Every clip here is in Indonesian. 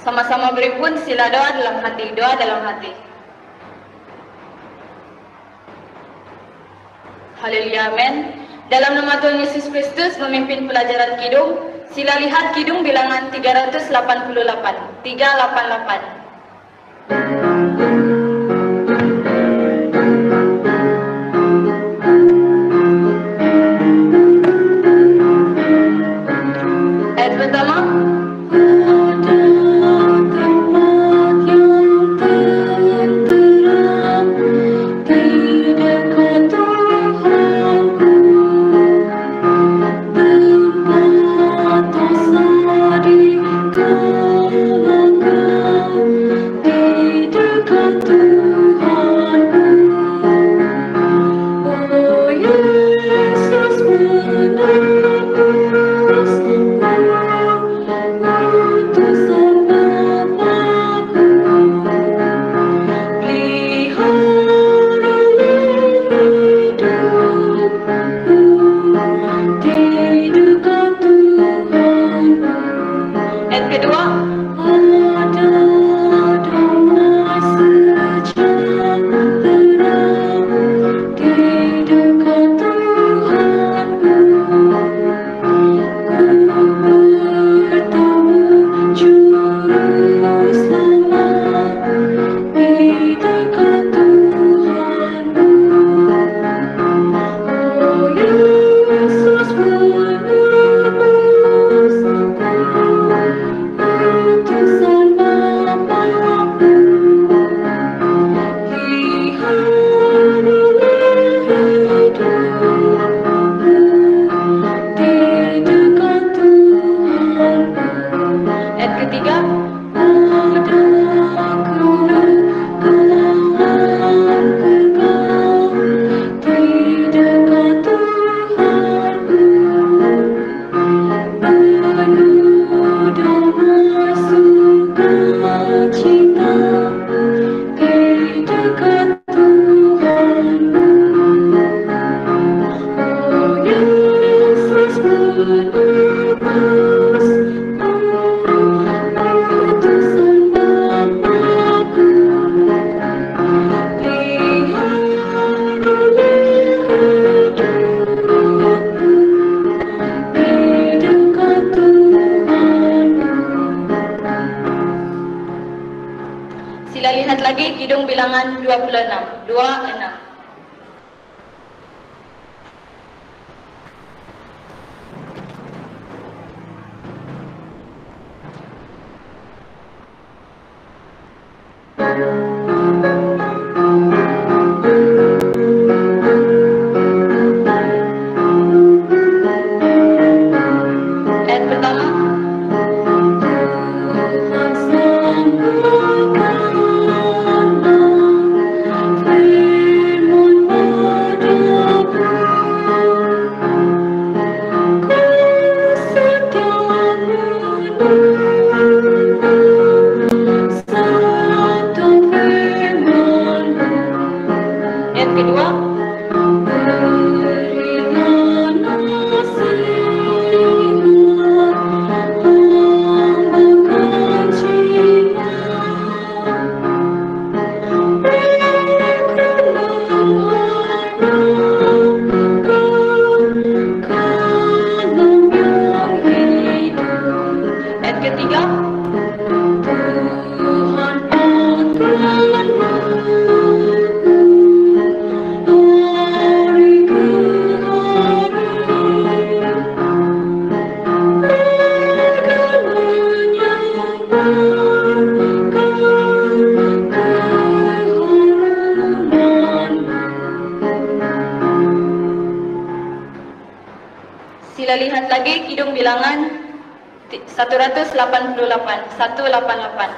Sama-sama berhimpun, sila doa dalam hati, doa dalam hati. Haleluya, amin. Dalam nama Tuhan Yesus Kristus memimpin pelajaran Kidung, sila lihat Kidung bilangan 388. 388. Ayat pertama. Sila lihat lagi Kidung bilangan 26. 26. Ayat pertama. Ayat kedua. Ayat ketiga. Sila lihat lagi Kidung bilangan 188. 188.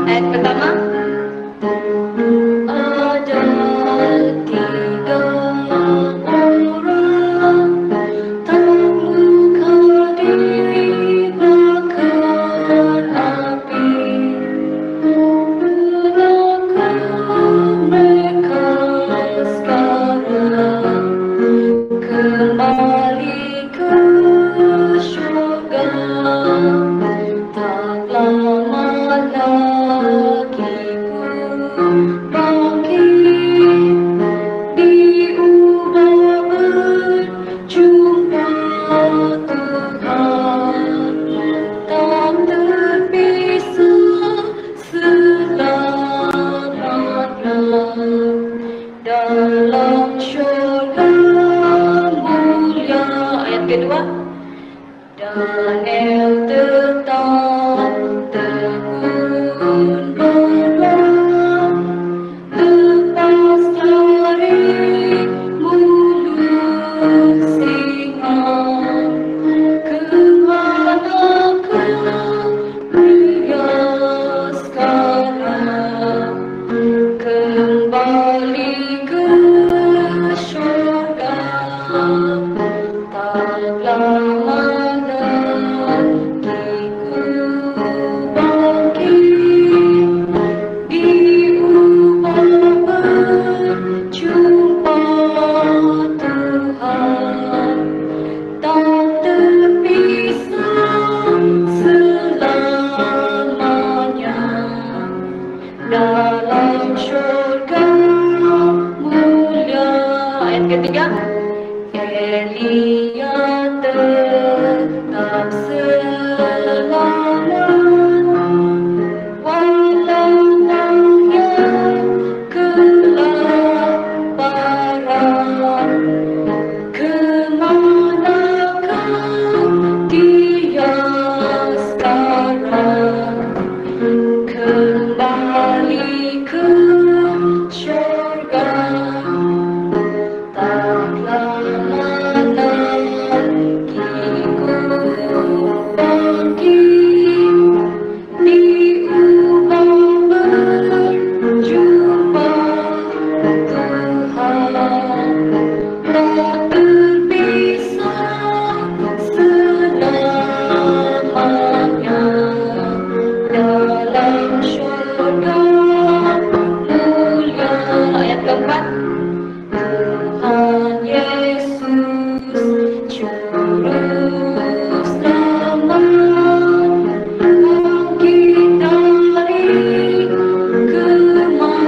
Ayat pertama. Ada 3 orang Elia tetap selamat, walau rakyat kelaparan. Kemanakah dia sekarang? Kembali ke syurga, tak lama lagi ku bangkit, diubah berjumpa Tuhan, tak terpisah selamanya dalam syurga mulia. Ayat keempat, Tuhan Yesus Juru Selamat bangkit dari kematian.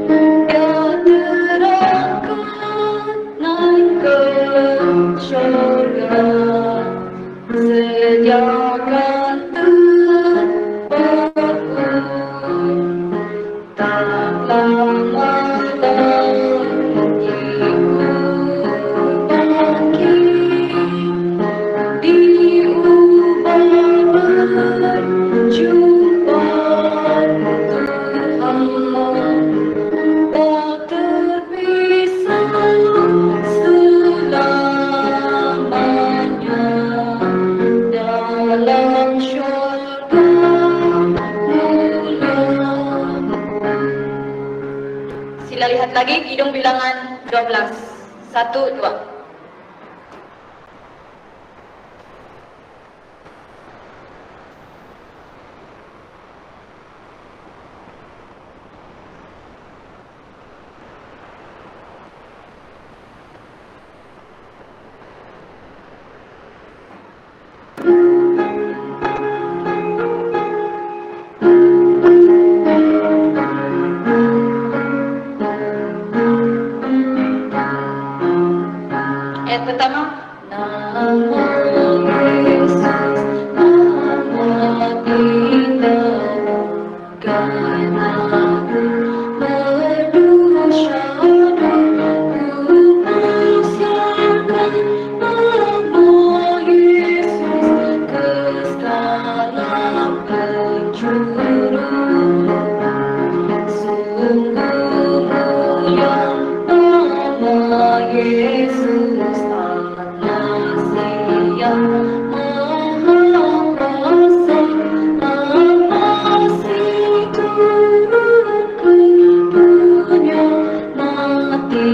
Dia terangkat naik ke syurga, sediakan tempat tak lama lagi ku bangkit, diubah berjumpa Tuhan, tak terpisah selamanya dalam syurga mulia. Sila lihat lagi Kidung bilangan 12. 1, 2. Ayat pertama, nama Yesus, nama kita, karena berdosa ku pasrahkan nama Yesus ke segala penjuru. Sungguh mulia nama Yesus, Allah yang Maha Kuasa, masih turun ke dunia, mati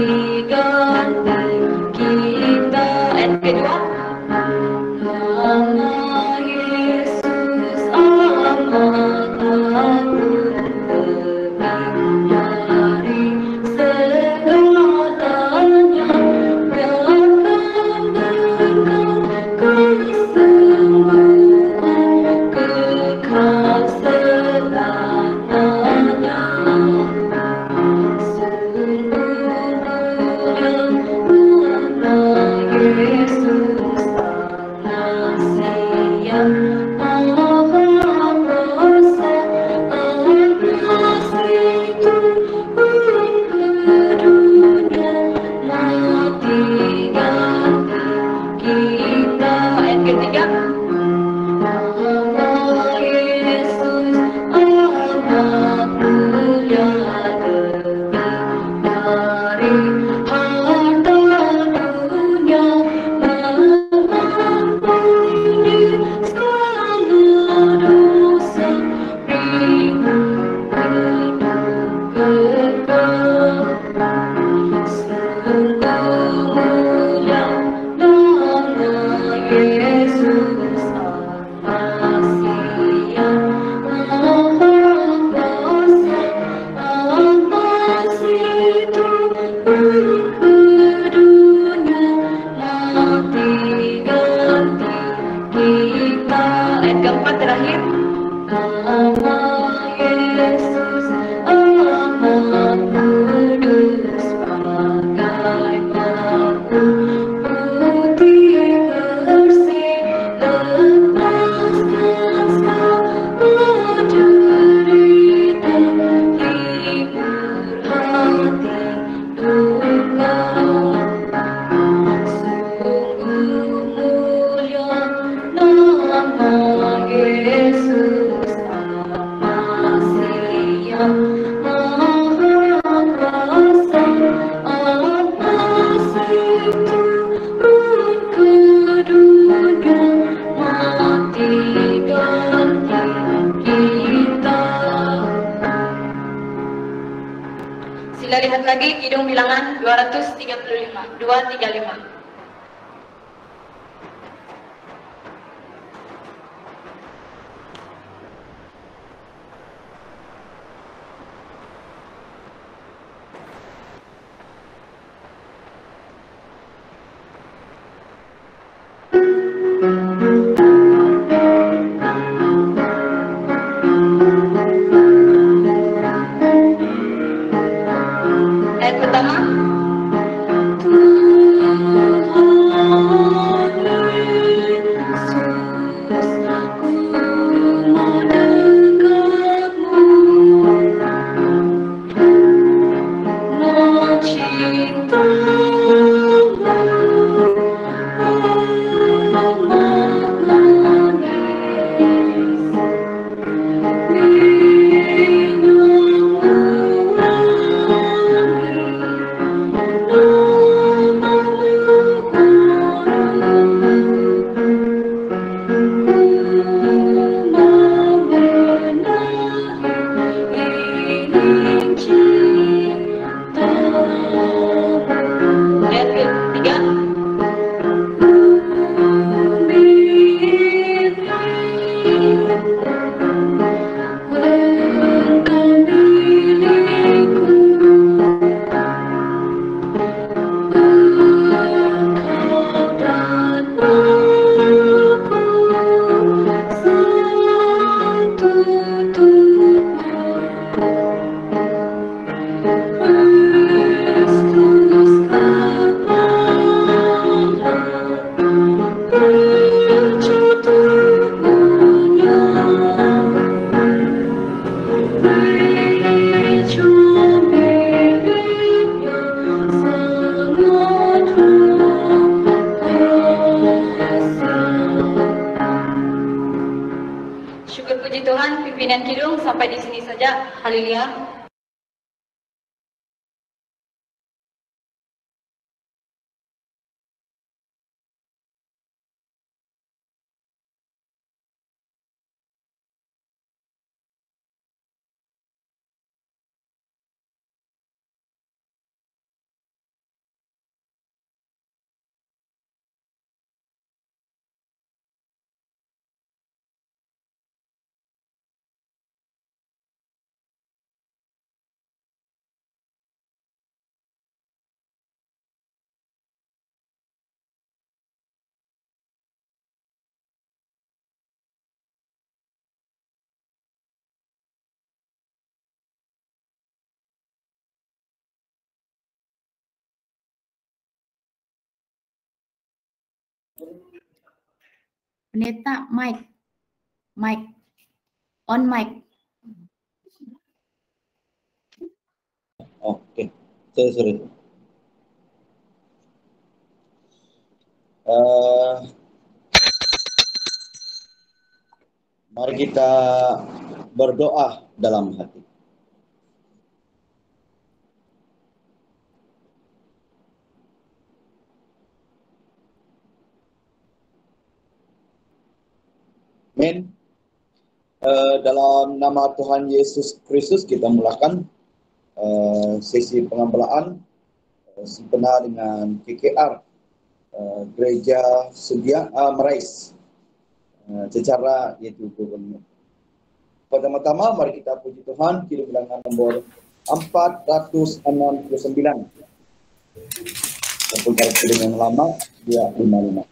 ganti kita. Ayat kedua, nama Yesus amat agung, lebih dari segalanya, biarkan berkat kesembuhan kekal selamanya. Sungguh mulia nama Yesus. bilangan 235. Ayat pertama. Syukur puji Tuhan, pimpinan Kidung sampai di sini saja. Haleluya. Pendeta, mic, on mic. Oke, sorry. Mari kita berdoa dalam hati. Amin. Dalam nama Tuhan Yesus Kristus kita mulakan sesi pengambelaan sebenar dengan KKR Gereja Sedia Merais secara yaitu gubernur. Pertama-tama mari kita puji Tuhan, Kidung bilangan nomor 469. Untuk Kidung yang lama 255.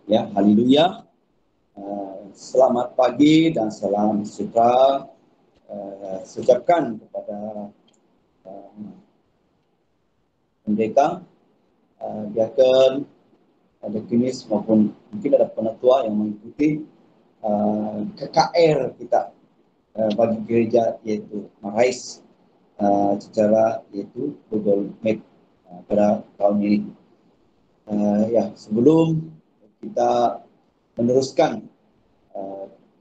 Ya, haleluya. Selamat pagi dan salam sejahtera saya ucapkan kepada pendeta, diakon, deakonis maupun mungkin ada penatua yang mengikuti KKR kita bagi gereja, yaitu Marais secara yaitu Google Meet pada tahun ini. Ya, sebelum kita meneruskan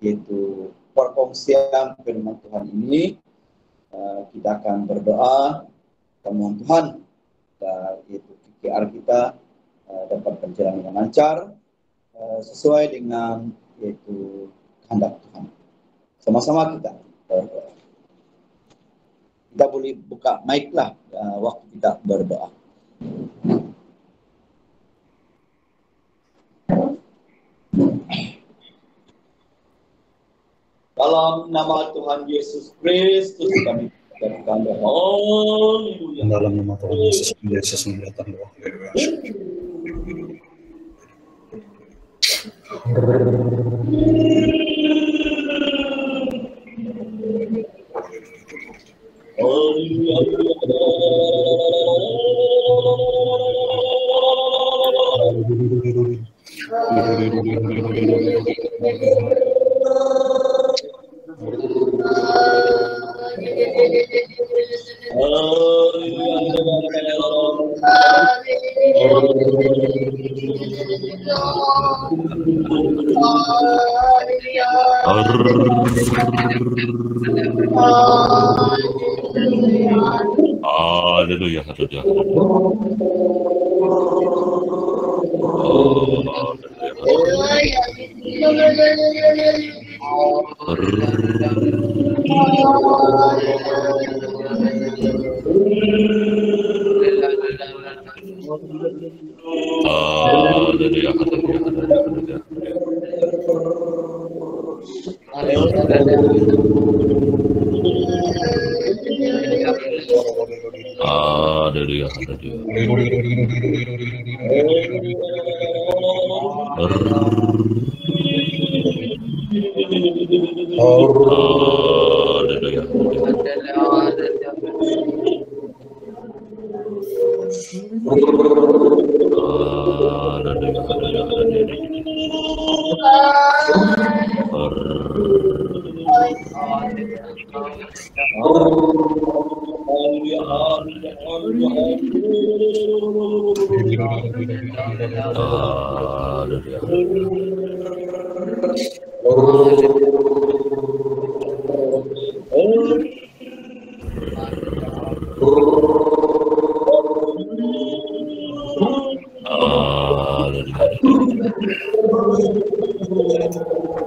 yaitu perkongsian firman Tuhan ini, kita akan berdoa kemohon Tuhan yaitu KKR kita dapat berjalan dengan lancar sesuai dengan yaitu kehendak Tuhan. Sama-sama kita berdoa. Kita boleh buka mic lah waktu kita berdoa. Dalam nama Tuhan Yesus Kristus kami katakan haleluya. Dalam nama Tuhan Yesus datang doa. Haleluya, haleluya.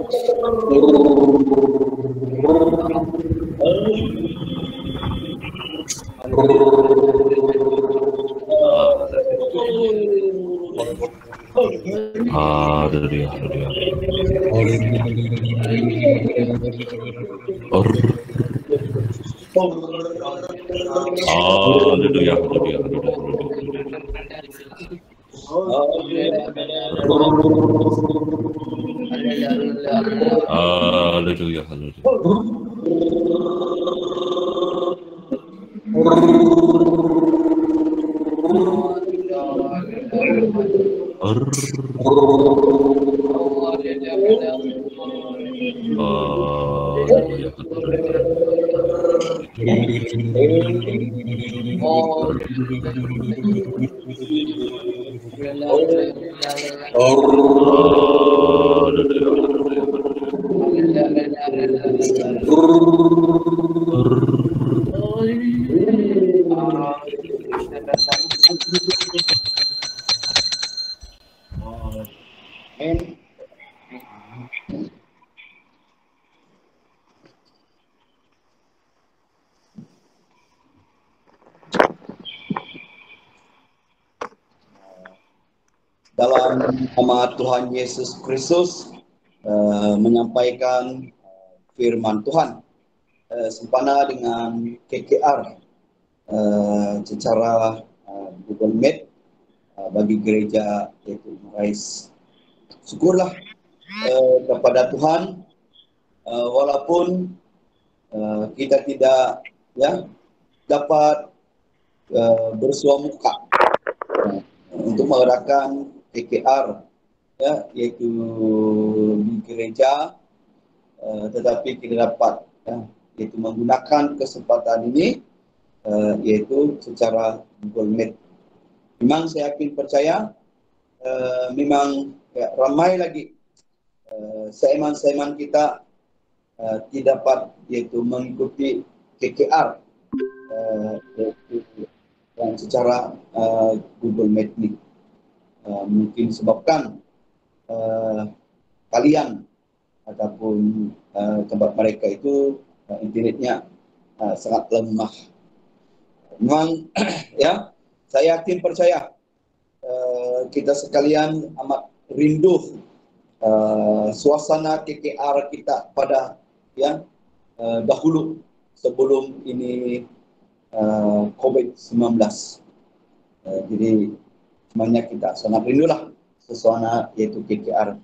Hallelujah, hallelujah. Hallelujah, hallelujah, hallelujah, hallelujah. Hallelujah, Dalam nama Tuhan Yesus Kristus menyampaikan firman Tuhan sempena dengan KKR secara Google Meet bagi gereja yaitu Rais. Syukurlah kepada Tuhan walaupun kita tidak dapat bersua muka untuk mengadakan KKR yaitu di gereja, tetapi kita dapat yaitu menggunakan kesempatan ini yaitu secara Google Meet. Memang saya yakin percaya memang ramai lagi seiman-seiman kita tidak dapat yaitu mengikuti KKR yang secara Google Meet ini. Mungkin sebabkan kalian ataupun tempat mereka itu internetnya sangat lemah. Memang saya yakin percaya kita sekalian amat rindu suasana KKR kita pada dahulu sebelum ini COVID-19. Jadi semuanya kita sangat rindulah suasana yaitu KKR.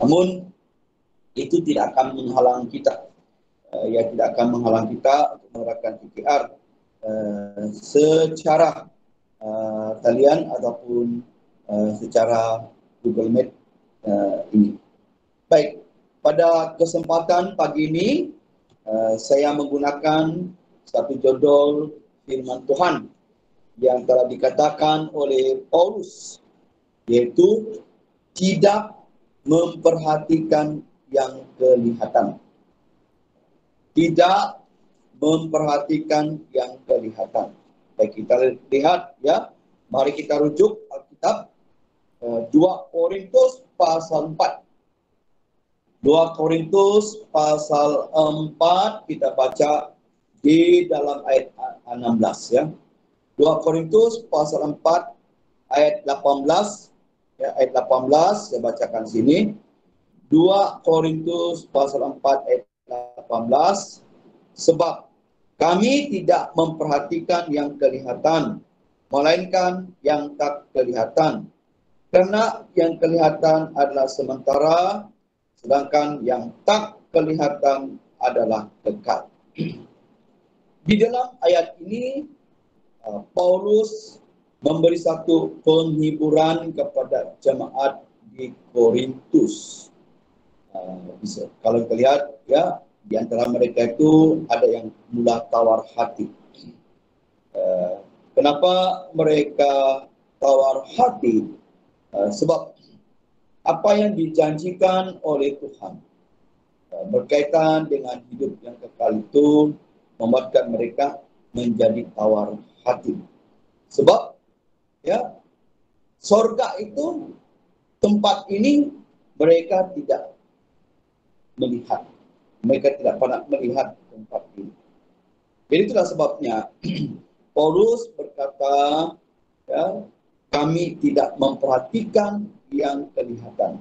Namun itu tidak akan menghalang kita, tidak akan menghalang kita untuk mengadakan KKR secara talian ataupun secara Google Meet ini. Baik, pada kesempatan pagi ini saya menggunakan satu judul firman Tuhan yang telah dikatakan oleh Paulus, yaitu tidak memperhatikan yang kelihatan. Tidak memperhatikan yang kelihatan. Baik, kita lihat mari kita rujuk Alkitab 2 Korintus pasal 4. 2 Korintus pasal 4 kita baca di dalam ayat 16 2 Korintus pasal 4 ayat 18 ayat 18 saya bacakan sini. 2 Korintus pasal 4 ayat 18, sebab kami tidak memperhatikan yang kelihatan, melainkan yang tak kelihatan. Karena yang kelihatan adalah sementara, sedangkan yang tak kelihatan adalah kekal. Di dalam ayat ini, Paulus memberi satu penghiburan kepada jemaat di Korintus. Kalau kita lihat di antara mereka itu ada yang mula tawar hati. Kenapa mereka tawar hati? Sebab apa yang dijanjikan oleh Tuhan berkaitan dengan hidup yang kekal itu membuatkan mereka menjadi tawar hati. Sebab sorga itu, tempat ini mereka tidak melihat. Mereka tidak pernah melihat tempat ini. Jadi itulah sebabnya Paulus berkata, ya, kami tidak memperhatikan yang kelihatan,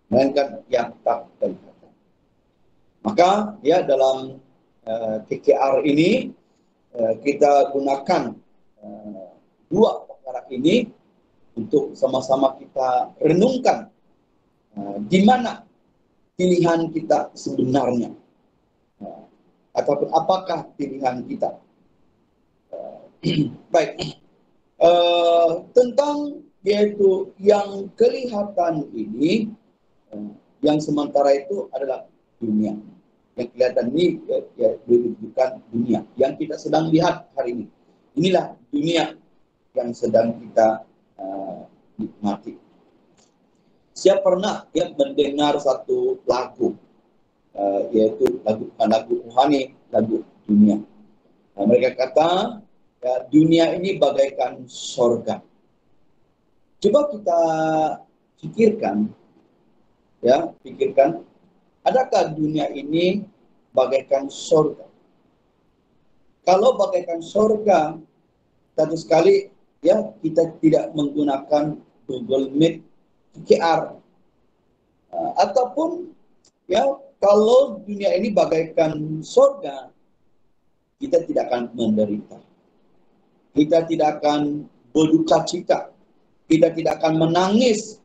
melainkan yang tak kelihatan. Maka ya dalam KKR ini kita gunakan dua perkara ini untuk sama-sama kita renungkan di mana pilihan kita sebenarnya, ataupun apakah pilihan kita. Baik, tentang yaitu yang kelihatan ini, yang sementara itu adalah dunia. Yang kelihatan ini ya menunjukkan dunia yang kita sedang lihat hari ini. Inilah dunia yang sedang kita nikmati. Siapa pernah mendengar satu lagu, yaitu lagu rohani, lagu dunia. Nah, mereka kata, ya, dunia ini bagaikan sorga. Coba kita pikirkan, adakah dunia ini bagaikan sorga? Kalau bagaikan sorga, satu sekali ya kita tidak menggunakan Google Meet, KKR, ataupun ya kalau dunia ini bagaikan sorga, kita tidak akan menderita, kita tidak akan berduka cita, kita tidak akan menangis,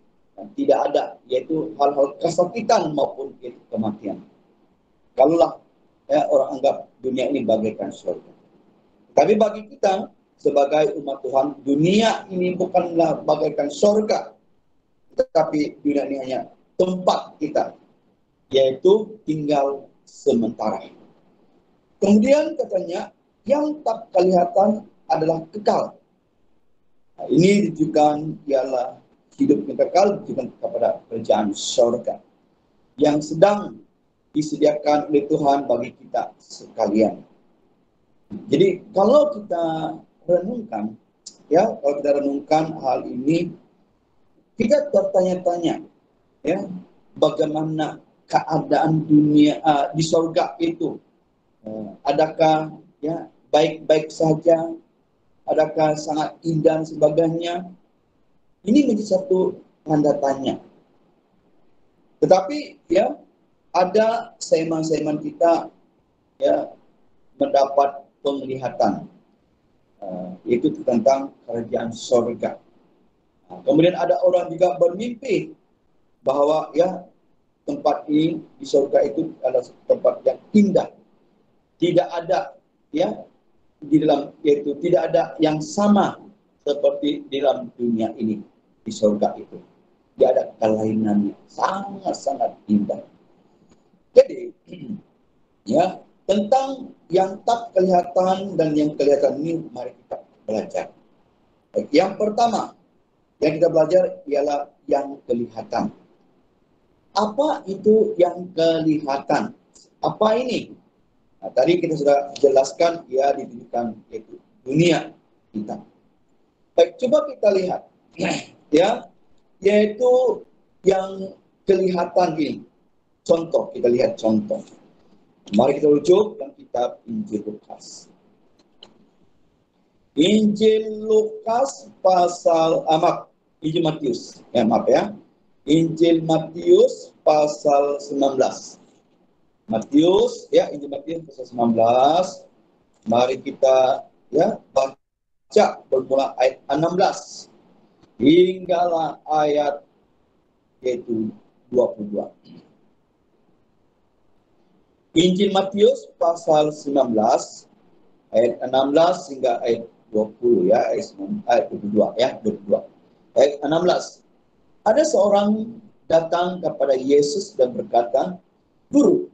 tidak ada yaitu hal-hal kesakitan maupun kematian. Kalaulah ya, orang anggap dunia ini bagaikan surga. Tapi bagi kita sebagai umat Tuhan, dunia ini bukanlah bagaikan surga, tetapi dunia ini hanya tempat kita, yaitu tinggal sementara. Kemudian katanya, yang tak kelihatan adalah kekal. Nah, ini ditujukan ialah hidup yang kekal, ditujukan kepada kerajaan surga yang sedang disediakan oleh Tuhan bagi kita sekalian. Jadi kalau kita renungkan, hal ini, kita bertanya-tanya, ya, bagaimana keadaan dunia di surga itu? Adakah ya baik-baik saja? Adakah sangat indah dan sebagainya? Ini menjadi satu tanda tanya. Tetapi ya ada seiman-seiman kita ya mendapat penglihatan, yaitu tentang kerajaan surga. Kemudian ada orang juga bermimpi bahwa ya tempat ini di surga itu adalah tempat yang indah. Tidak ada ya di dalam, yaitu tidak ada yang sama seperti di dalam dunia ini. Di surga itu tidak ada kelainannya, sangat-sangat indah. Jadi ya tentang yang tak kelihatan dan yang kelihatan ini mari kita belajar. Yang pertama yang kita belajar ialah yang kelihatan. Apa itu yang kelihatan? Apa ini? Nah, tadi kita sudah jelaskan, ya ditujukan yaitu dunia kita. Baik, coba kita lihat, ya, yaitu yang kelihatan ini. Contoh, kita lihat contoh. Mari kita rujuk dalam kitab Injil Lukas. Injil Lukas pasal Injil Matius, Injil Matius pasal 19. Injil Matius pasal 19. Mari kita ya baca bermula ayat 16 hinggalah ayat yaitu 22. Injil Matius pasal 19 ayat 16 hingga ayat 20 ya, ayat 22 ya, 22. Ayat 16. Ada seorang datang kepada Yesus dan berkata, "Guru,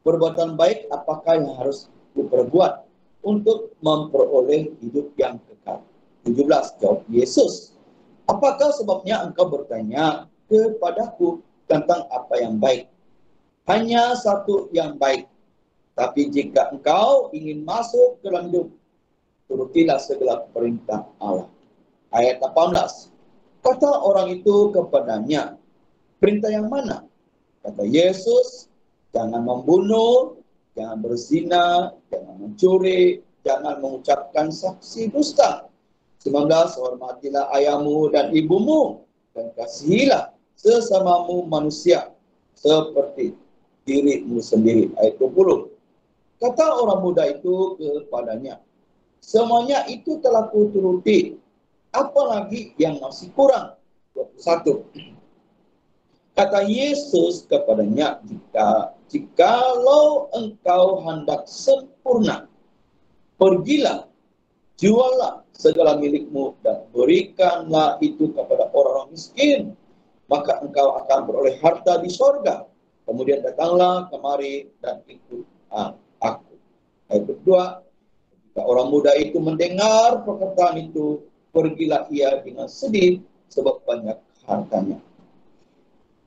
perbuatan baik apakah yang harus kuperbuat untuk memperoleh hidup yang kekal?" 17. Jawab Yesus, "Apakah sebabnya engkau bertanya kepadaku tentang apa yang baik? Hanya satu yang baik. Tapi jika engkau ingin masuk ke dalam hidup, turutilah segala perintah Allah." Ayat 18. Kata orang itu kepadanya, "Perintah yang mana?" Kata Yesus, jangan membunuh, jangan berzina, jangan mencuri, jangan mengucapkan saksi dusta. 19, hormatilah ayahmu dan ibumu, dan kasihilah sesamamu manusia seperti dirimu sendiri. Ayat 20. Kata orang muda itu kepadanya, semuanya itu telah kuturuti, apalagi yang masih kurang? 21. Kata Yesus kepadanya, jikalau engkau hendak sempurna, pergilah, jualah segala milikmu dan berikanlah itu kepada orang miskin, maka engkau akan beroleh harta di sorga. Kemudian datanglah kemari dan ikut aku. Ayat kedua, jika orang muda itu mendengar perkataan itu, pergilah ia dengan sedih sebab banyak hartanya.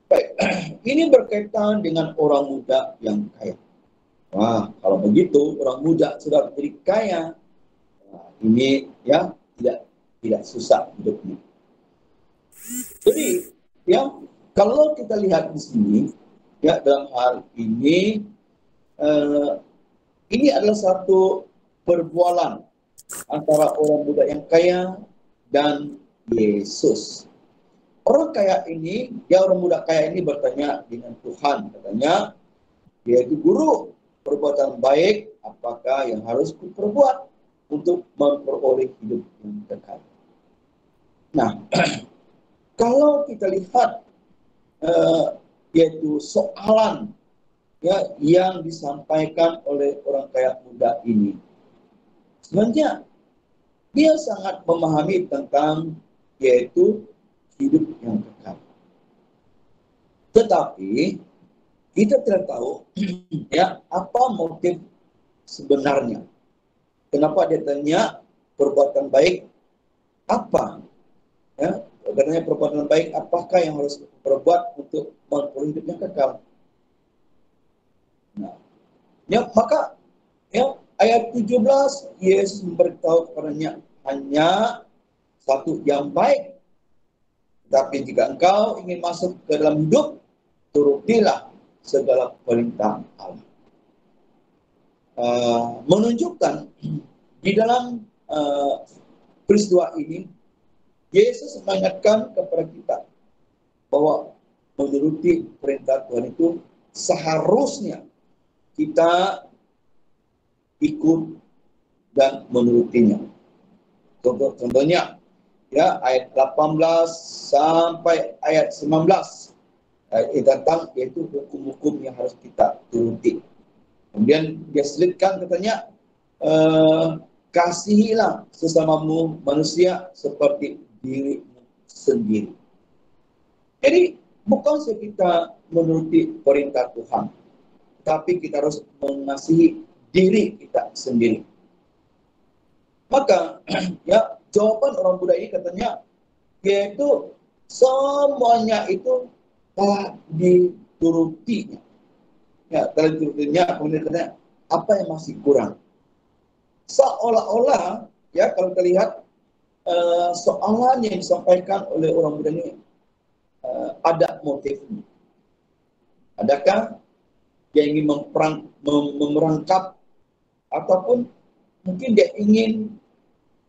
Baik, ini berkaitan dengan orang muda yang kaya. Wah, kalau begitu orang muda sudah menjadi kaya, nah, ini ya tidak susah hidupnya. Jadi ya kalau kita lihat di sini ya dalam hal ini adalah satu perbualan antara orang muda yang kaya dan Yesus. Orang kaya ini, orang muda kaya ini bertanya dengan Tuhan, katanya, yaitu guru, perbuatan baik, apakah yang harus kuperbuat untuk memperoleh hidup yang kekal? Nah, kalau kita lihat, yaitu soalan ya yang disampaikan oleh orang kaya muda ini, sebenarnya dia sangat memahami tentang yaitu hidup yang kekal. Tetapi kita tidak tahu ya apa motif sebenarnya. Kenapa dia tanya perbuatan baik apa? Ya, katanya perbuatan baik apakah yang harus perbuat untuk memperoleh hidup yang kekal? Nah, ya maka ya ayat 17 Yesus memberitahu kepadanya hanya satu yang baik. Tapi jika engkau ingin masuk ke dalam hidup, turutilah segala perintah Allah. Menunjukkan di dalam peristiwa ini, Yesus mengingatkan kepada kita bahwa menuruti perintah Tuhan itu seharusnya kita ikut dan menurutinya. Contohnya, ya ayat 18 sampai ayat 19 tentang yaitu hukum-hukum yang harus kita turuti. Kemudian dia selitkan katanya kasihilah sesamamu manusia seperti dirimu sendiri. Jadi bukan saja kita menuruti perintah Tuhan, tapi kita harus mengasihi diri kita sendiri. Maka ya jawaban orang muda ini katanya yaitu semuanya itu telah diturutinya. Ya, telah diturutinya, kemudian katanya apa yang masih kurang? Seolah-olah ya kalau kita lihat soalan yang disampaikan oleh orang muda ini ada motifnya. Adakah dia ingin memerangkap ataupun mungkin dia ingin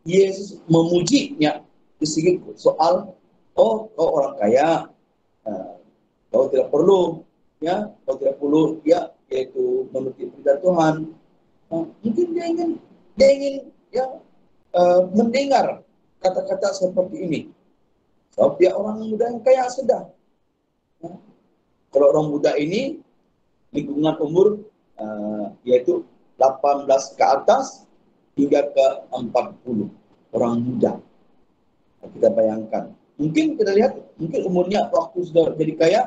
Yesus memujinya di segi soal kau orang kaya, kau tidak perlu ya yaitu menuruti perintah Tuhan. Mungkin dia ingin ya mendengar kata-kata seperti ini. Sebab dia orang muda yang kaya sudah. Kalau orang muda ini lingkungan umur yaitu 18 ke atas hingga ke 40 orang muda. Kita bayangkan. Mungkin kita lihat, mungkin umurnya waktu sudah jadi kaya,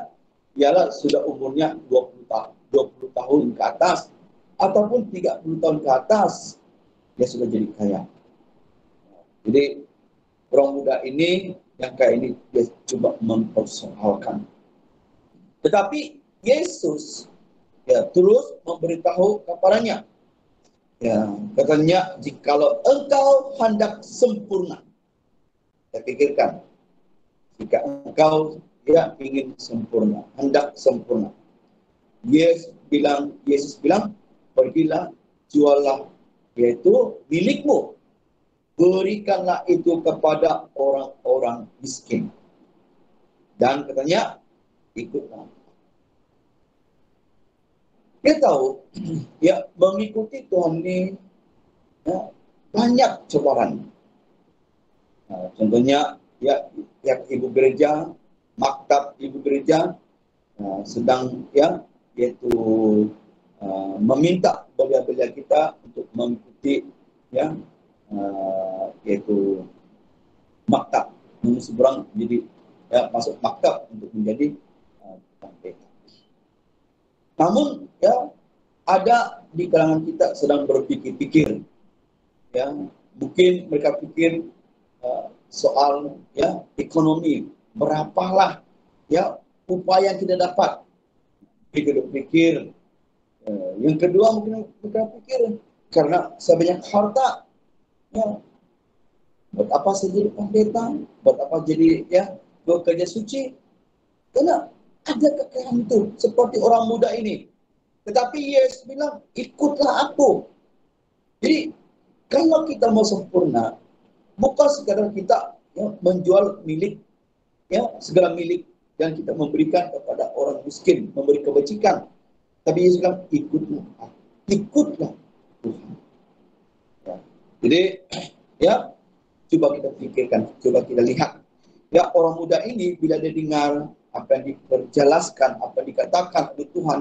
ialah sudah umurnya 20 tahun ke atas, ataupun 30 tahun ke atas, dia sudah jadi kaya. Jadi, orang muda ini, yang kaya ini, dia coba mempersoalkan. Tetapi, Yesus ya terus memberitahu kepadanya, ya, katanya, jikalau engkau hendak sempurna. Saya pikirkan, jika engkau ya ingin sempurna, hendak sempurna. Yesus bilang, pergilah, juallah, yaitu milikmu. Berikanlah itu kepada orang-orang miskin. Dan katanya, ikutlah. Dia tahu, ya mengikuti Tuhan ini ya, banyak cobaan. Nah, contohnya, ya ibu gereja, maktab ibu gereja sedang ya yaitu meminta belia-belia kita untuk mengikuti ya yaitu maktab, seberang jadi ya masuk maktab untuk menjadi pendeta. Namun ya ada di kalangan kita sedang berpikir-pikir, ya mungkin mereka pikir soal ya ekonomi, berapalah ya upaya yang kita dapat. Pikir, yang kedua mungkin mereka pikir karena sebanyak harta, ya buat apa saya jadi pendeta, buat apa jadi ya bekerja suci, karena ada kekayaan itu seperti orang muda ini. Tetapi Yesus bilang, ikutlah aku. Jadi kalau kita mau sempurna, bukan sekadar kita ya, menjual milik, ya segala milik yang kita memberikan kepada orang miskin, memberi kebajikan. Tapi Yesus bilang, ikutlah Tuhan. Ya. Jadi ya coba kita pikirkan, coba kita lihat. Ya orang muda ini bila dia dengar apa yang diperjelaskan, apa yang dikatakan oleh Tuhan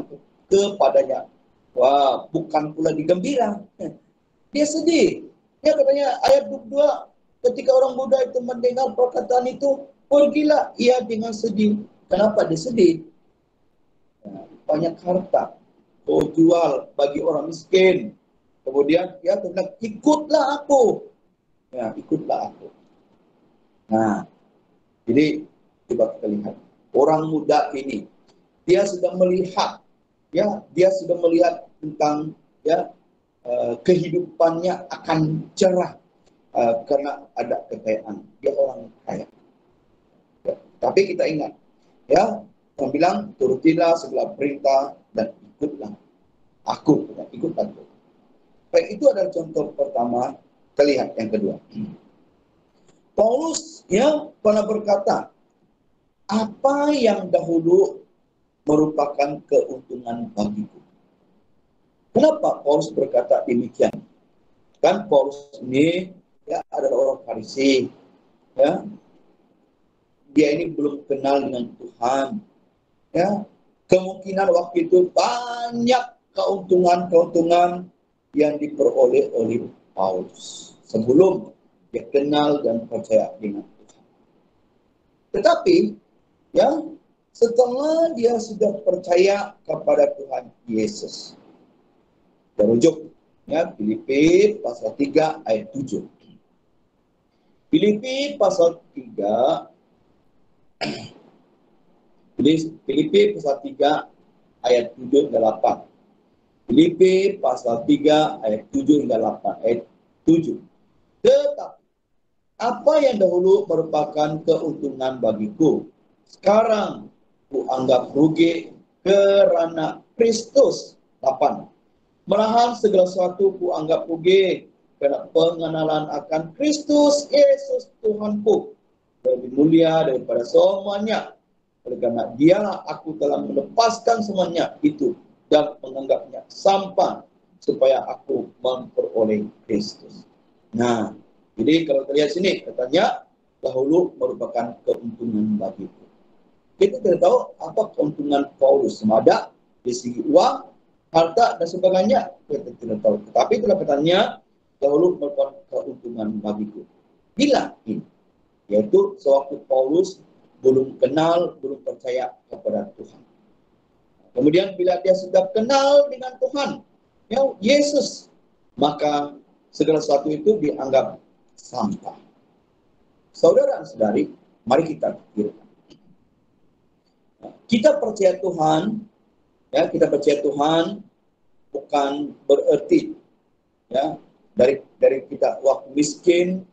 kepadanya, wah bukan pula digembira, dia sedih. Ya katanya ayat 22, ketika orang muda itu mendengar perkataan itu, pergilah ia dengan sedih. Kenapa dia sedih? Ya, banyak harta, kau jual bagi orang miskin. Kemudian ya tentang ikutlah aku. Ya, ikutlah aku. Nah, jadi coba kita lihat orang muda ini, dia sudah melihat, ya, dia sudah melihat tentang ya kehidupannya akan cerah karena ada kekayaan. Dia orang kaya. Ya, tapi kita ingat, ya, Tuhan bilang turutilah segala perintah dan ikutlah aku, ikutlah aku. Baik, itu adalah contoh pertama. Kita lihat yang kedua. Paulus ya pernah berkata, apa yang dahulu merupakan keuntungan bagiku. Kenapa Paulus berkata demikian? Kan Paulus ini ya adalah orang Farisi, ya. Dia ini belum kenal dengan Tuhan, ya. Kemungkinan waktu itu banyak keuntungan-keuntungan yang diperoleh oleh Paulus sebelum dia kenal dan percaya dengan Tuhan. Tetapi ya setelah dia sudah percaya kepada Tuhan Yesus, terujuk ya Filipi pasal 3 ayat 7. Filipi pasal 3 Filipi pasal 3 ayat 7 hingga 8. Filipi pasal 3 ayat 7 hingga 8. Ayat 7. Tetapi apa yang dahulu merupakan keuntungan bagiku, sekarang kuanggap rugi kerana Kristus. 8. Malahan segala sesuatu kuanggap rugi karena pengenalan akan Kristus Yesus Tuhanku lebih mulia daripada semuanya. Oleh karena dialah aku telah melepaskan semuanya itu dan menganggapnya sampah supaya aku memperoleh Kristus. Nah, jadi kalau kita lihat sini katanya dahulu merupakan keuntungan bagiku. Kita tidak tahu apa keuntungan Paulus, semada dari segi uang, harta dan sebagainya, kita tidak tahu. Tetapi dalam katanya dahulu merupakan keuntungan bagiku. Bila ini, yaitu sewaktu Paulus belum kenal, belum percaya kepada Tuhan. Kemudian bila dia sudah kenal dengan Tuhan, ya Yesus, maka segala sesuatu itu dianggap sampah. Saudara dan saudari, mari kita pikirkan. Kita percaya Tuhan, ya kita percaya Tuhan bukan berarti ya dari kita waktu miskin,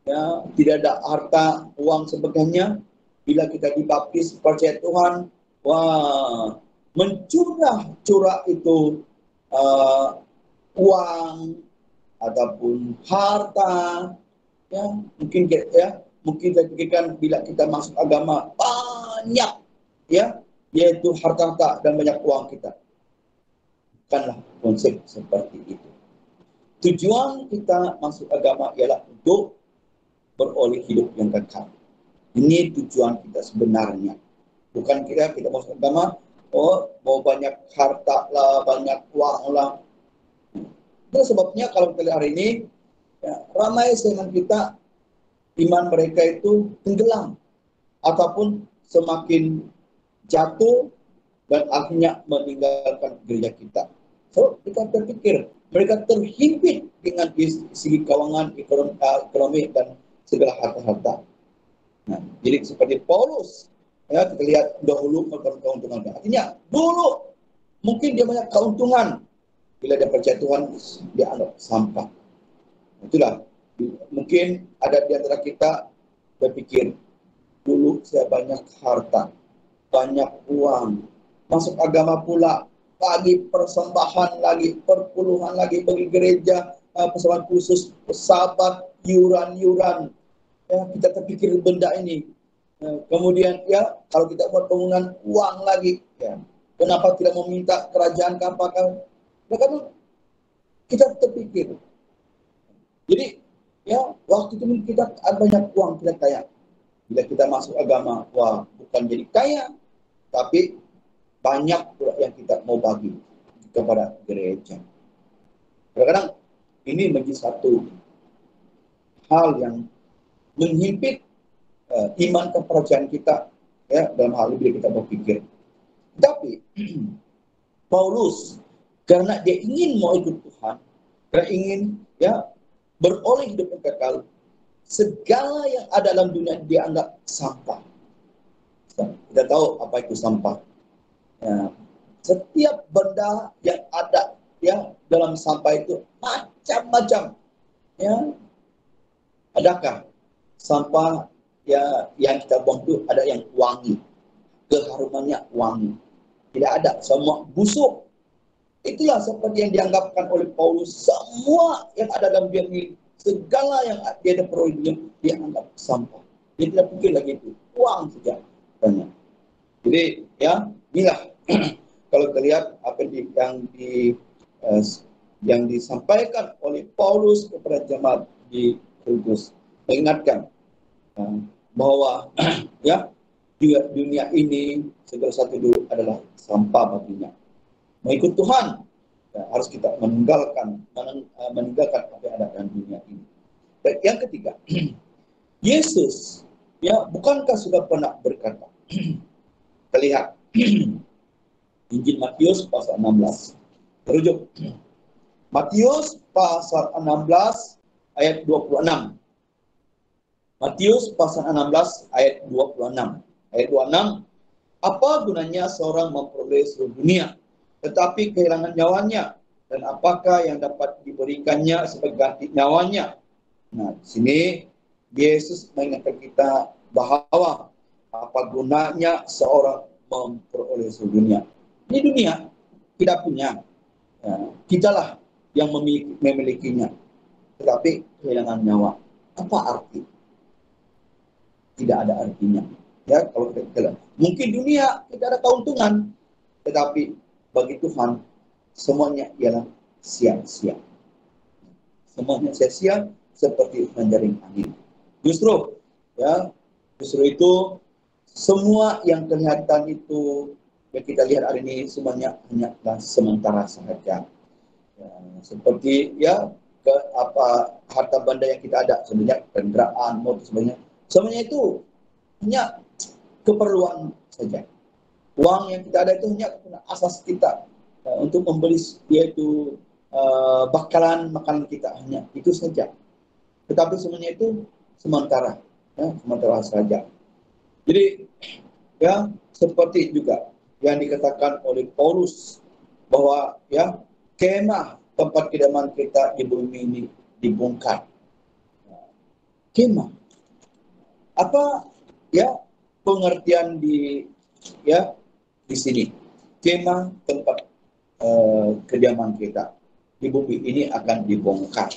ya tidak ada harta, uang sebagainya. Bila kita dibaptis percaya Tuhan, wah mencurah itu uang ataupun harta, ya mungkin kita pikirkan bila kita masuk agama banyak, ya yaitu harta dan banyak uang kita. Bukanlah konsep seperti itu. Tujuan kita masuk agama ialah untuk beroleh hidup yang kekal. Ini tujuan kita sebenarnya. Bukan kita masuk agama, mau banyak harta lah, banyak uang lah. Itu sebabnya kalau kita lihat hari ini, ya, ramai dengan kita, iman mereka itu tenggelam ataupun semakin jatuh dan akhirnya meninggalkan gereja kita. So, kita terpikir mereka terhimpit dengan segi keuangan, ekonomi dan segala harta-harta. Nah, jadi seperti Paulus, ya kita lihat dahulu keuntungan. Artinya dulu mungkin dia banyak keuntungan, bila dia percaya Tuhan dia anggap sampah. Itulah mungkin ada di antara kita berpikir, dulu saya banyak harta, banyak uang, masuk agama pula, bagi persembahan lagi, perpuluhan lagi bagi gereja, persembahan khusus, sahabat, yuran-yuran. Ya, kita terpikir benda ini. Kemudian ya, kalau kita buat bangunan uang lagi, ya, kenapa tidak meminta kerajaan kapal? Ya, karena kita terpikir. Jadi ya, waktu itu kita banyak uang, kita kaya. Bila kita masuk agama, wah, bukan jadi kaya, tapi banyak pula yang kita mau bagi kepada gereja. Kadang-kadang ini menjadi satu hal yang menghimpit iman kepercayaan kita, ya, dalam hal ini kita berpikir. Tapi Paulus, karena dia ingin mau ikut Tuhan, karena ingin ya beroleh hidup yang kekal, segala yang ada dalam dunia dianggap sampah. Kita tahu apa itu sampah. Ya, setiap benda yang ada ya dalam sampah itu macam-macam. Ya, adakah sampah ya yang kita buang itu ada yang wangi, keharumannya wangi? Tidak ada, semua busuk. Itulah seperti yang dianggapkan oleh Paulus, semua yang ada dalam dia ini, segala yang dia ada peroleh dia anggap sampah. Dia tidak pikir lagi itu, uang saja. Jadi ya, inilah kalau kita lihat apa yang disampaikan oleh Paulus kepada jemaat di Korintus, mengingatkan bahwa ya dunia ini segala satu dulu adalah sampah baginya. Mengikut Tuhan ya, harus kita meninggalkan apa yang ada dalam dunia ini. Dan yang ketiga, Yesus ya bukankah sudah pernah berkata, kita lihat Injil Matius pasal 16. Terujuk. Matius pasal 16 ayat 26. Matius pasal 16 ayat 26. Ayat 26. Apa gunanya seorang memperoleh seluruh dunia tetapi kehilangan nyawanya, dan apakah yang dapat diberikannya sebagai ganti nyawanya? Nah, di sini Yesus mengingatkan kita bahwa apa gunanya seorang memperoleh seluruh dunia. Ini dunia kita punya, ya, kitalah yang memilikinya, tetapi kehilangan nyawa. Apa arti? Tidak ada artinya. Ya, kalau kita mungkin dunia kita ada keuntungan, tetapi bagi Tuhan semuanya ialah sia-sia. Semuanya sia-sia seperti menjaring angin. Justru itu semua yang kelihatan itu yang kita lihat hari ini semuanya hanyalah sementara saja. Ya, seperti ya harta benda yang kita ada, sebenarnya kendaraan, motor, semuanya itu hanya keperluan saja. Uang yang kita ada itu hanya asas kita untuk membeli yaitu bakalan makanan kita, hanya itu saja. Tetapi semuanya itu sementara, ya, sementara saja. Jadi ya seperti juga yang dikatakan oleh Paulus bahwa ya kemah tempat kediaman kita di bumi ini dibongkar. Kemah. Apa ya pengertian di sini? kemah tempat kediaman kita di bumi ini akan dibongkar.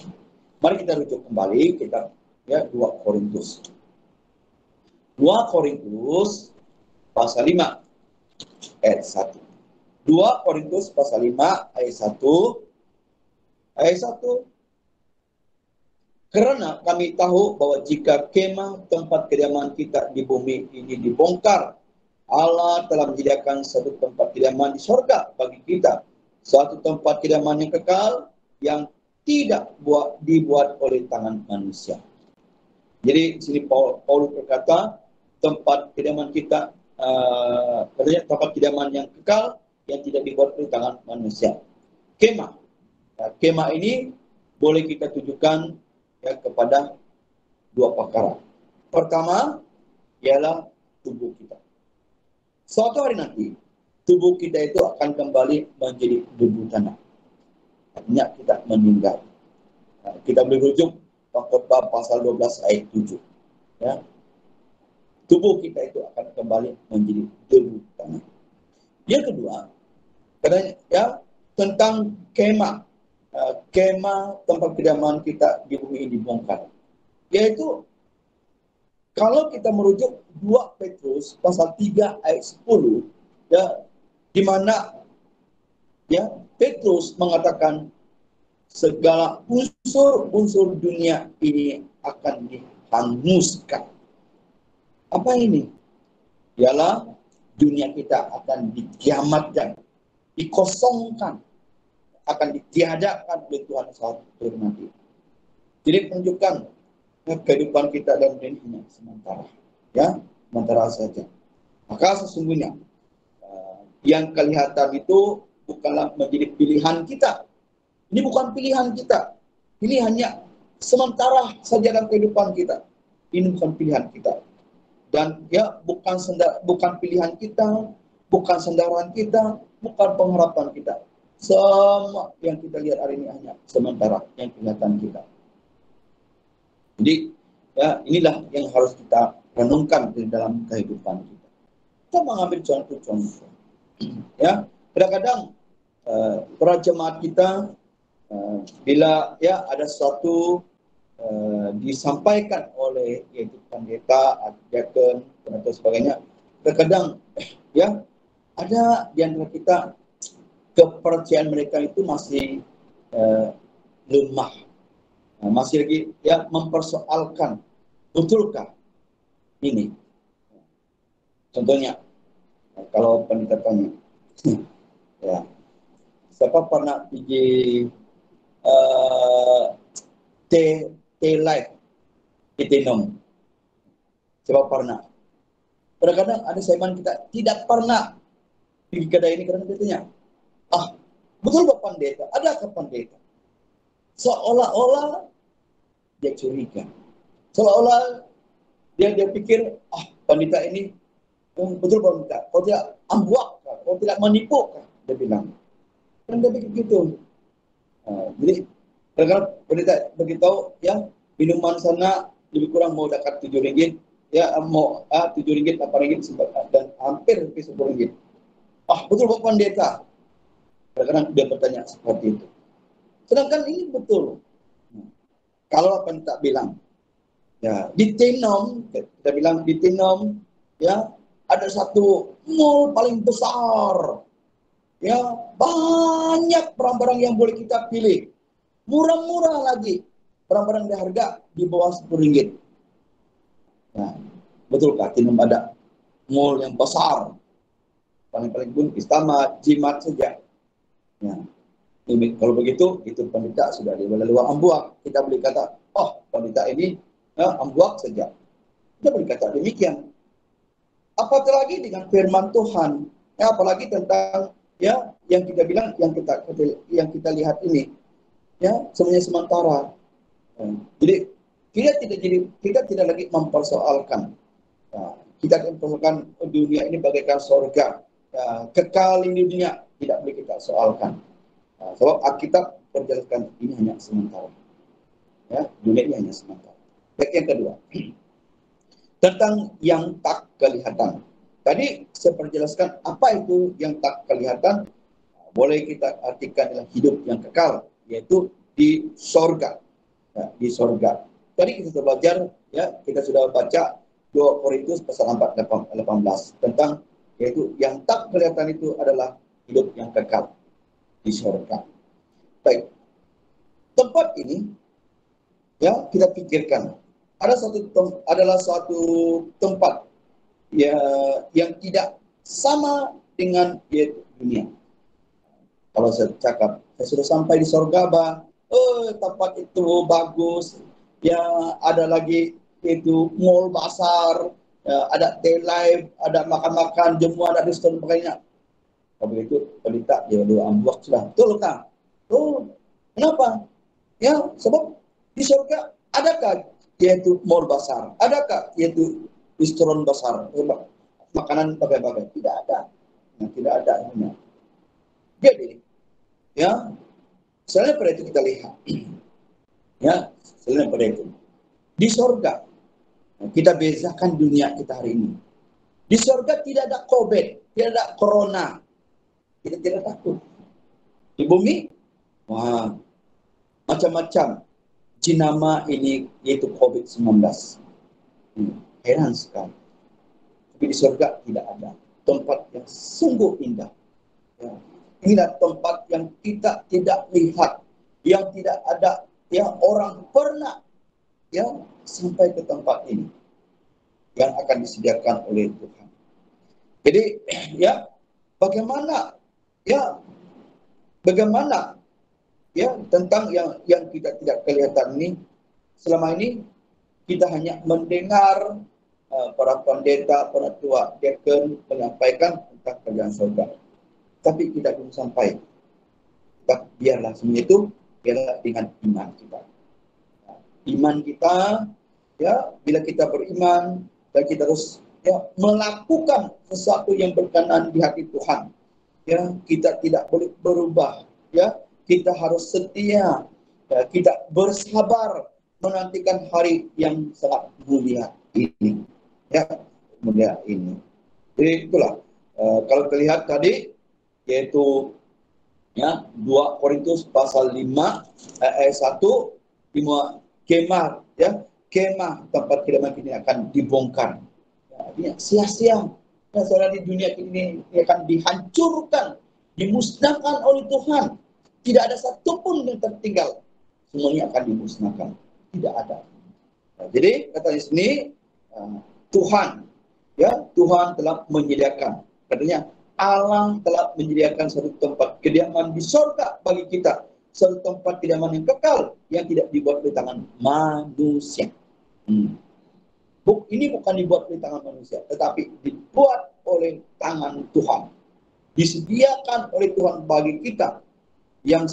Mari kita rujuk kembali kita ya 2 Korintus. 2 Korintus pasal 5 ayat 1. 2 Korintus pasal 5 ayat 1. Ayat 1. Karena kami tahu bahwa jika kemah tempat kediaman kita di bumi ini dibongkar, Allah telah menyediakan satu tempat kediaman di sorga bagi kita. Suatu tempat kediaman yang kekal yang tidak dibuat oleh tangan manusia. Jadi sini Paulus berkata tempat kediaman kita, katanya tempat kediaman yang kekal yang tidak dibuat oleh tangan manusia. Kemah. Nah, kemah ini boleh kita tujukan ya, kepada 2 perkara. Pertama ialah tubuh kita. Suatu hari nanti tubuh kita itu akan kembali menjadi debu tanah. Artinya kita meninggal. Nah, kita boleh rujuk Khotbah pasal 12 ayat 7. Ya. Tubuh kita itu akan kembali menjadi debu tanah. Yang kedua, katanya ya tentang kemah. Kemah tempat kediaman kita di bumi ini dibongkar. Yaitu kalau kita merujuk 2 Petrus pasal 3 ayat 10 ya di mana ya Petrus mengatakan segala unsur-unsur dunia ini akan dihanguskan. Apa ini? Ialah dunia kita akan dikiamatkan, dikosongkan, akan ditiadakan oleh Tuhan satu nanti. Jadi menunjukkan kehidupan kita dalam dunia ini sementara, ya sementara saja. Maka sesungguhnya yang kelihatan itu bukanlah menjadi pilihan kita. Ini bukan pilihan kita. Ini hanya sementara saja dalam kehidupan kita. Ini bukan pilihan kita. Dan ya bukan pilihan kita, bukan sandaran kita, bukan pengharapan kita. Semua yang kita lihat hari ini hanya sementara yang kelihatan kita. Jadi ya inilah yang harus kita renungkan di dalam kehidupan kita. Kita mengambil contoh-contoh. Ya, kadang-kadang para jemaat kita bila ya ada suatu disampaikan oleh yaitu pendeta, diakon dan sebagainya, kadang-kadang ya ada di antara kita kepercayaan mereka itu masih lemah, masih lagi ya mempersoalkan betulkah ini. Contohnya kalau pendeta tanya, ya siapa pernah pergi teh live di Tenom? Siapa pernah? Kadang-kadang ada saiman kita tidak pernah pergi kedai ini, kadang-kadang dia tanya, betul Pak Pendeta? Adakah pendeta? Seolah-olah dia curiga. Seolah-olah dia pikir, pendeta ini betul pendeta. Kau tidak ambuak, kau tidak menipu, dia bilang. Dan dia pikir gitu. Jadi kadang-kadang pendeta beritahu, ya minuman sana lebih kurang mau dekat RM7, ya mau RM7, RM8 dan hampir RM10. Betul Pak Pendeta. Kadang-kadang dia bertanya seperti itu. Sedangkan ini betul. Kalau apa tak bilang, ya di Tenom, kita bilang di Tenom, ya ada satu mall paling besar, ya banyak barang-barang yang boleh kita pilih, murah-murah lagi, barang-barang harga di bawah RM10. Nah, betulkah Tenom ada mall yang besar, paling-paling pun Istama, Jimat saja. Ya. Kalau begitu, itu pendeta sudah di luar ambuak. Kita boleh kata, pendeta ini ambuak saja. Kita boleh kata demikian. Apatah lagi dengan firman Tuhan, ya, apalagi tentang ya yang kita bilang, yang kita lihat ini, ya semuanya sementara. Jadi kita tidak lagi mempersoalkan. Kita mempersoalkan dunia ini bagaikan surga, kekal di dunia, tidak boleh kita soalkan. Sebab Alkitab perjelaskan ini hanya sementara. Ya, dunia ini hanya sementara. Yang kedua, tentang yang tak kelihatan. tadi saya perjelaskan apa itu yang tak kelihatan, boleh kita artikan adalah hidup yang kekal, yaitu di sorga. Ya, di sorga. Tadi kita sudah belajar, ya, kita sudah baca 2 Korintus pasal 4 18 tentang yaitu yang tak kelihatan itu adalah hidup yang kekal di sorga. Baik, tempat ini, ya, kita pikirkan adalah suatu tempat ya yang tidak sama dengan dunia. Kalau saya cakap, saya sudah sampai di sorga, tempat itu bagus, ya, ada lagi itu mall pasar, ya, ada day life, ada makan-makan, jemua, ada diskon sebagainya. Kalau begitu, kalau tak, dia doa ambuak sudah. Betul kan? Oh, kenapa? Ya, sebab di surga adakah yaitu mall pasar? Adakah yaitu restoran besar, makanan bagai-bagai? Tidak ada. Nah, tidak ada. Jadi, ya, selain pada itu kita lihat, ya, selain pada itu, di sorga, kita bezakan dunia kita hari ini. Di sorga tidak ada COVID, tidak ada corona, kita tidak takut. Di bumi, wah, macam-macam jenama ini yaitu COVID-19. Heran sekali. Tapi di surga tidak ada. Tempat yang sungguh indah. Ya. Inilah tempat yang kita tidak lihat, yang tidak ada, ya, orang pernah, ya, sampai ke tempat ini yang akan disediakan oleh Tuhan. Jadi, ya, bagaimana ya tentang yang kita tidak kelihatan ini. Selama ini kita hanya mendengar para pendeta, para tua, deacon menyampaikan tentang kerajaan surga. Tapi kita belum sampai. Tapi biarlah semua itu, biarlah dengan iman kita. Iman kita, ya, bila kita beriman dan kita terus, ya, melakukan sesuatu yang berkenan di hati Tuhan, ya, kita tidak boleh berubah, ya, kita harus setia, ya, kita bersabar menantikan hari yang sangat mulia ini, ya, mulia ini. Jadi itulah, kalau terlihat tadi, yaitu, ya, 2 Korintus pasal 5 ayat 1, kemah, ya, kemah tempat kediaman ini akan dibongkar. Ya, sia-sia. Ya, saudara, di dunia ini akan dihancurkan, dimusnahkan oleh Tuhan. Tidak ada satupun yang tertinggal. Semuanya akan dimusnahkan. Tidak ada. Nah, jadi kata di sini, Tuhan, ya, Tuhan telah menyediakan. Katanya Allah telah menyediakan satu tempat kediaman di surga bagi kita, satu tempat kediaman yang kekal yang tidak dibuat oleh tangan manusia. Ini bukan dibuat oleh tangan manusia, tetapi dibuat oleh tangan Tuhan. Disediakan oleh Tuhan bagi kita yang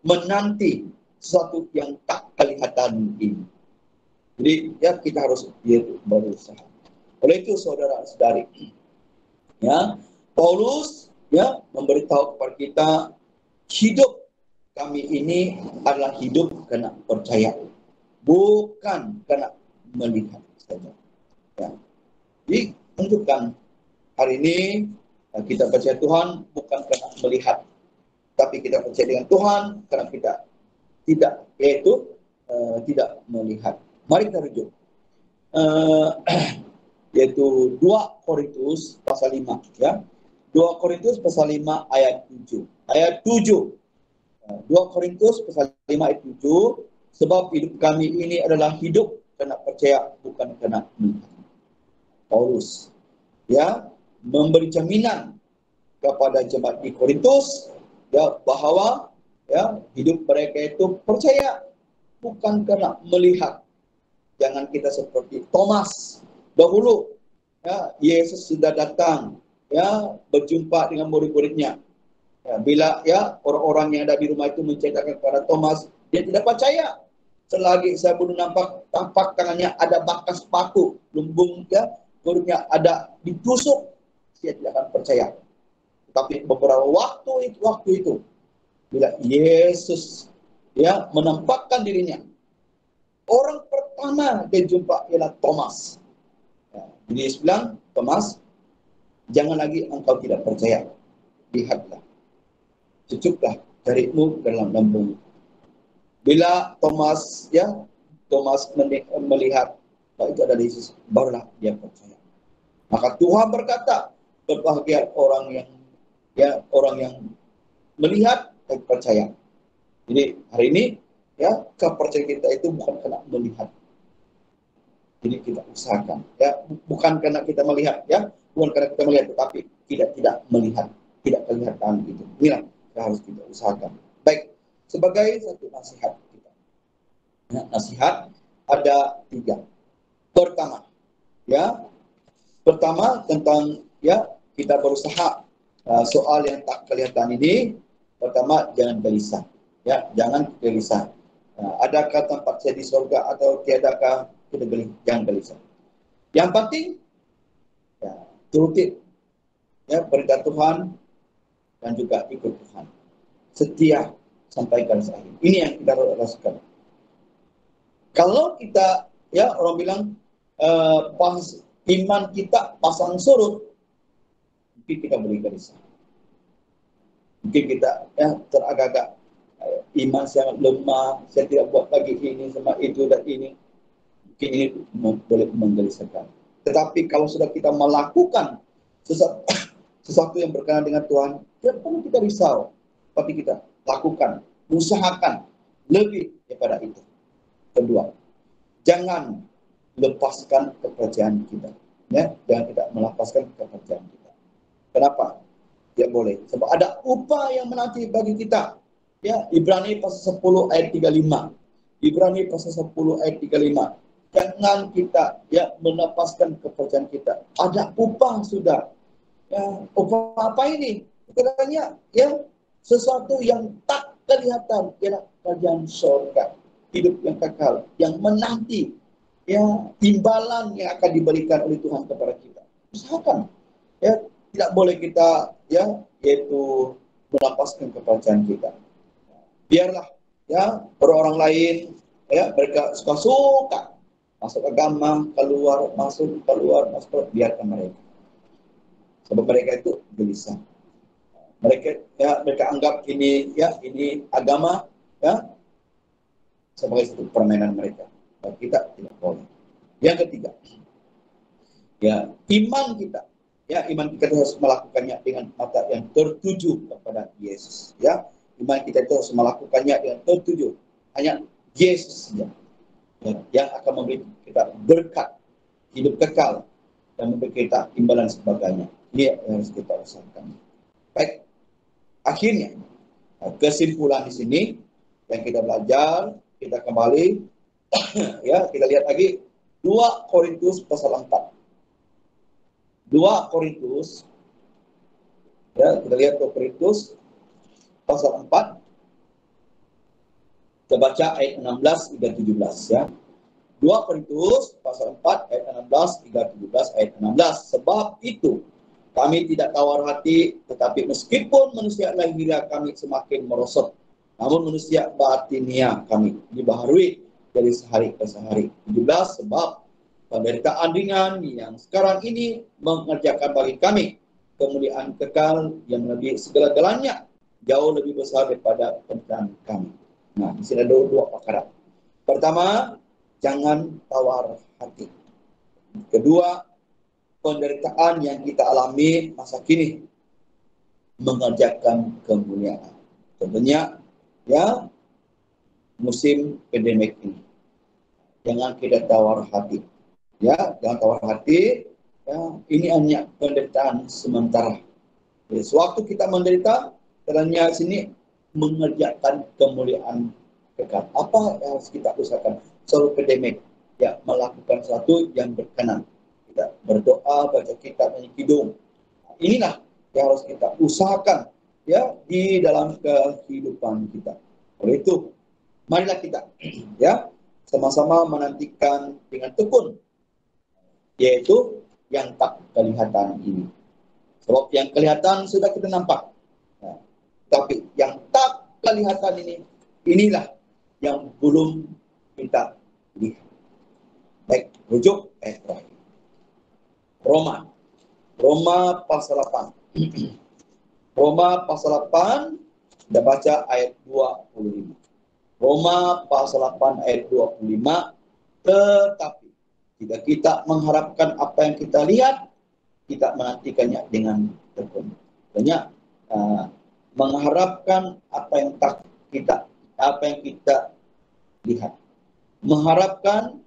menanti sesuatu yang tak kelihatan ini. Jadi, ya, kita harus berusaha. Oleh itu, saudara-saudari, ya, Paulus, ya, memberitahu kepada kita, hidup kami ini adalah hidup karena percaya, bukan karena melihat saja. Ya. Jadi, menunjukkan hari ini kita percaya Tuhan bukan karena melihat, tapi kita percaya dengan Tuhan karena kita tidak melihat. Mari kita rujuk, yaitu 2 Korintus pasal 5, ya. 2 Korintus pasal 5 ayat 7. Ayat 7. 2 Korintus pasal 5 ayat 7. Sebab hidup kami ini adalah hidup karena percaya, bukan karena melihat. Paulus, ya, memberi jaminan kepada jemaat di Korintus, ya, bahwa, ya, hidup mereka itu percaya, bukan karena melihat. Jangan kita seperti Thomas dahulu, ya, Yesus sudah datang, ya, berjumpa dengan murid-muridnya. Ya, bila, ya, orang-orang yang ada di rumah itu menceritakan kepada Thomas, dia tidak percaya. Selagi saya belum nampak tapak tangannya ada bakas paku, lumbung, ya, mulutnya ada ditusuk, dia tidak akan percaya. Tapi beberapa waktu itu, bila Yesus, ya, menampakkan dirinya, orang pertama dia jumpa ialah Thomas. Ya, Yesus bilang, Thomas, Jangan lagi engkau tidak percaya. Lihatlah, cukuplah jarimu dalam lambung. Bila Thomas melihat bahwa itu adalah Yesus, barulah dia percaya. Maka Tuhan berkata, berbahagia orang yang melihat dan percaya. Jadi hari ini kepercayaan kita itu bukan karena melihat. Jadi kita usahakan, bukan karena kita melihat, bukan karena kita melihat, tetapi tidak melihat, tidak kelihatan gitu. Inilah yang harus kita usahakan. Baik, sebagai satu nasihat kita. Nasihat ada 3. Pertama tentang kita berusaha soal yang tak kelihatan ini. Pertama, jangan gelisah, jangan gelisah. Adakah tempat saya di surga atau tiadakah? Jangan gelisah. Yang penting turuti perintah Tuhan dan juga ikut Tuhan. Setia sampai garis akhir. Ini yang kita rasakan. Kalau kita orang bilang iman kita pasang surut, mungkin kita boleh gelisah. Mungkin kita teragak-agak iman saya lemah, saya tidak buat lagi ini sama itu dan ini. Mungkin ini boleh menggelisahkan. Tetapi kalau sudah kita melakukan sesuatu yang berkenaan dengan Tuhan, tidak perlu kita risau. Tapi kita lakukan, usahakan lebih daripada itu. Kedua, jangan lepaskan kepercayaan kita. Jangan kita melepaskan kepercayaan kita. Kenapa? Tidak boleh. Sebab ada upah yang menanti bagi kita. Ibrani pasal 10 ayat 35. Ibrani pasal 10 ayat 35. Jangan kita melepaskan kepercayaan kita. Ada upah sudah. Upah apa ini? Katanya sesuatu yang tak kelihatan, ialah kerajaan surga, hidup yang kekal, yang menanti imbalan yang akan diberikan oleh Tuhan kepada kita. Usahakan tidak boleh kita yaitu melepaskan kepercayaan kita. Biarlah orang-orang lain mereka suka masuk agama, masuk keluar, biarkan mereka. Sebab mereka itu gelisah. Mereka anggap ini agama sebagai satu permainan mereka. Dan kita tidak boleh. Yang ketiga, iman kita harus melakukannya dengan mata yang tertuju kepada Yesus. Iman kita itu harus melakukannya dengan tertuju hanya Yesus saja, yang akan memberi kita berkat hidup kekal dan memberi kita imbalan sebagainya. Ini yang harus kita usahakan. Baik, akhirnya kesimpulan di sini yang kita belajar, kita kembali kita lihat lagi 2 Korintus pasal 4. 2 Korintus kita lihat 2 Korintus pasal 4. Kita baca ayat 16 hingga 17 2 Korintus pasal 4 ayat 16 hingga 17 ayat 16. Sebab itu kami tidak tawar hati, tetapi meskipun manusia lahiriah kami semakin merosot, namun manusia batinia kami dibaharui dari sehari ke sehari. 17, sebab penderitaan ringan yang sekarang ini mengerjakan bagi kami kemuliaan kekal yang lebih segala-galanya, jauh lebih besar daripada penderitaan kami. Nah, di sini ada 2 perkara. Pertama, jangan tawar hati. Kedua, penderitaan yang kita alami masa kini mengerjakan kemuliaan. Tentunya musim pandemik ini. Jangan kita tawar hati. Jangan tawar hati. Ini hanya penderitaan sementara. Jadi, sewaktu kita menderita, ternyata sini mengerjakan kemuliaan kekal. Apa yang harus kita usahakan? Selalu pandemik, melakukan sesuatu yang berkenan. Kita berdoa, baca kitab, nyanyi kidung. Inilah yang harus kita usahakan di dalam kehidupan kita. Oleh itu, marilah kita sama-sama menantikan dengan tekun, yaitu yang tak kelihatan ini. Sebab yang kelihatan sudah kita nampak. Tapi yang tak kelihatan inilah yang belum kita lihat. Baik, rujuk ayat terakhir. Roma Roma pasal 8. Roma pasal 8, kita baca ayat 25. Roma pasal 8 ayat 25. Tetapi jika kita mengharapkan apa yang kita lihat, kita menantikannya dengan tekun. Banyak mengharapkan apa yang kita lihat. Mengharapkan,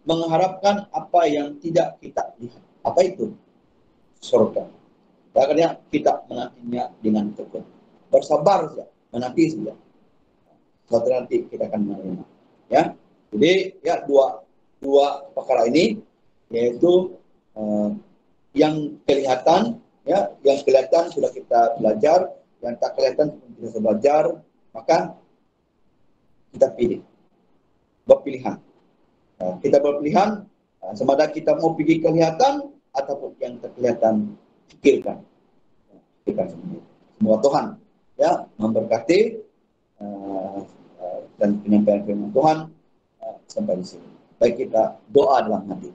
mengharapkan apa yang tidak kita lihat. Apa itu? Surga. Makanya kita menantinya dengan tekun. Bersabar saja, menanti saja. Suatu nanti kita akan menerima. Ya, jadi ya dua perkara ini, yaitu yang kelihatan, ya, yang kelihatan sudah kita belajar, yang tak kelihatan kita belajar, maka kita pilih, berpilihan. Kita berpilihan, sama ada kita mau pilih kelihatan ataupun yang terkelihatan, pikirkan sendiri. Semoga Tuhan ya memberkati dan penyampaian firman Tuhan sampai di sini. Baik, kita doa dalam hati.